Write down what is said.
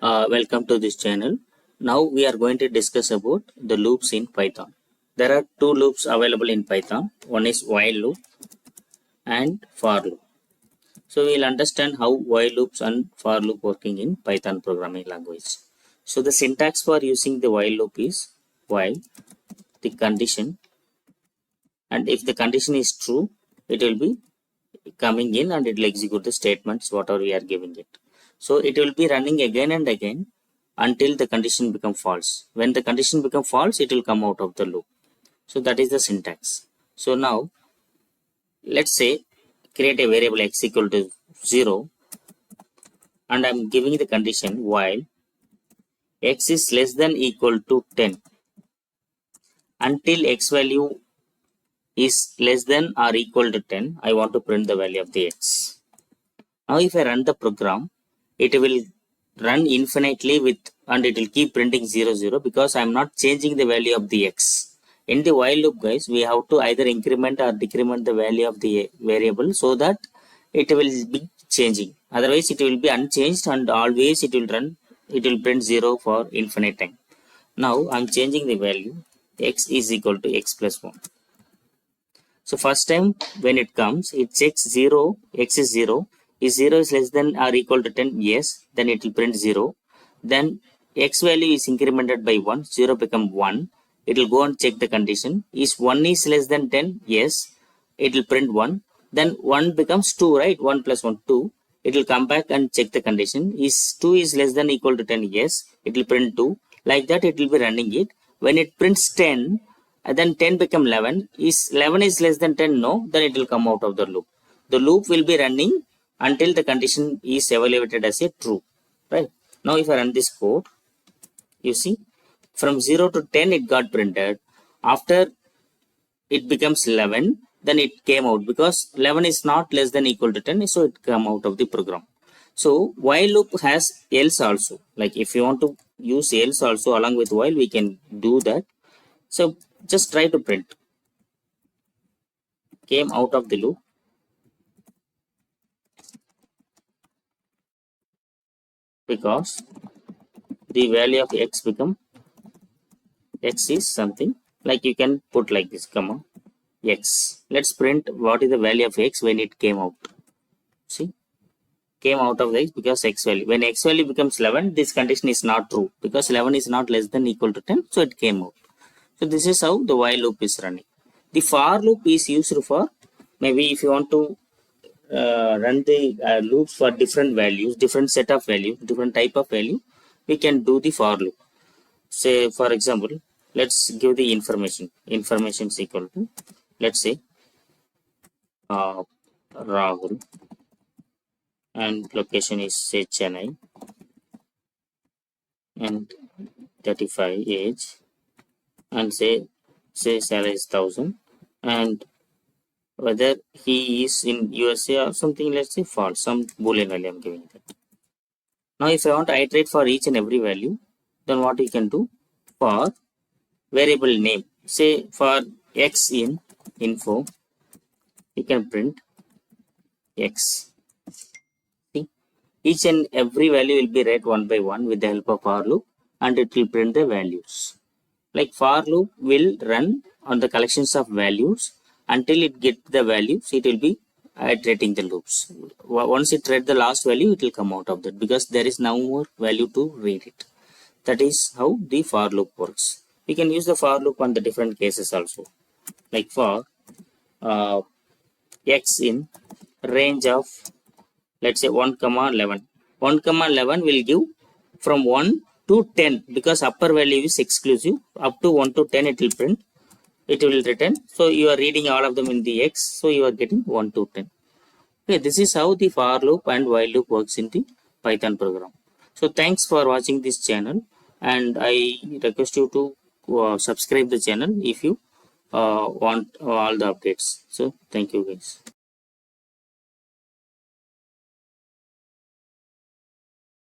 Welcome to this channel. Now we are going to discuss about the loops in Python. There are two loops available in Python. One is while loop and for loop. So we will understand how while loops and for loop working in Python programming language. So the syntax for using the while loop is while the condition, and if the condition is true, it will be coming in and it will execute the statements whatever we are giving it. So it will be running again and again until the condition become false. When the condition become false, it will come out of the loop. So that is the syntax. So now let's say create a variable x equal to 0, and I'm giving the condition while x is less than equal to 10 until x value is less than or equal to 10. I want to print the value of the x. Now if I run the program, it will run infinitely with, and it will keep printing 0 0 because I'm not changing the value of the x. In the while loop, guys, we have to either increment or decrement the value of the variable so that it will be changing. Otherwise it will be unchanged and always it will print 0 for infinite time. Now I'm changing the value x is equal to x plus 1. So first time when it comes, it checks 0, x is 0. If 0 is less than or equal to 10, yes, then it will print 0. Then x value is incremented by 1, 0 become 1. It will go and check the condition. Is 1 is less than 10, yes, it will print 1. Then 1 becomes 2, right? 1 plus 1, 2. It will come back and check the condition. Is 2 is less than equal to 10, yes, it will print 2. Like that it will be running it. When it prints 10, then 10 become 11. Is 11 is less than 10, no, then it will come out of the loop. The loop will be running until the condition is evaluated as a true, right? Now if I run this code, you see from 0 to 10 it got printed. After it becomes 11, then it came out because 11 is not less than equal to 10, so it come out of the program. So while loop has else also. Like if you want to use else also along with while, we can do that. So just try to print came out of the loop. Because the value of x become x is something like you can put like this comma x. Let's print what is the value of x when it came out. See, came out of x because x value. When x value becomes 11, this condition is not true because 11 is not less than equal to 10, so it came out. So this is how the while loop is running. The for loop is used for maybe if you want to run the loops for different values, different set of value, different type of value, we can do the for loop. Say for example, let's give the information is equal to, let's say Rahul, and location is say Chennai, and 35 age, and say salary is 1000, and whether he is in USA or something, let's say false, some boolean value I'm giving that. Now if I want to iterate for each and every value, then what you can do, for variable name, say for x in info, you can print x. See, each and every value will be read one by one with the help of for loop, and it will print the values. Like for loop will run on the collections of values until it get the values. It will be iterating the loops. Once it read the last value, it will come out of that because there is no more value to read it. That is how the for loop works. We can use the for loop on the different cases also. Like for x in range of, let's say 1 comma 11. 1 comma 11 will give from 1 to 10 because upper value is exclusive. Up to 1 to 10 it will print. It will return. So you are reading all of them in the x. So you are getting 1 to 10. Okay, this is how the for loop and while loop works in the Python program. So thanks for watching this channel, and I request you to subscribe the channel if you want all the updates. So thank you guys.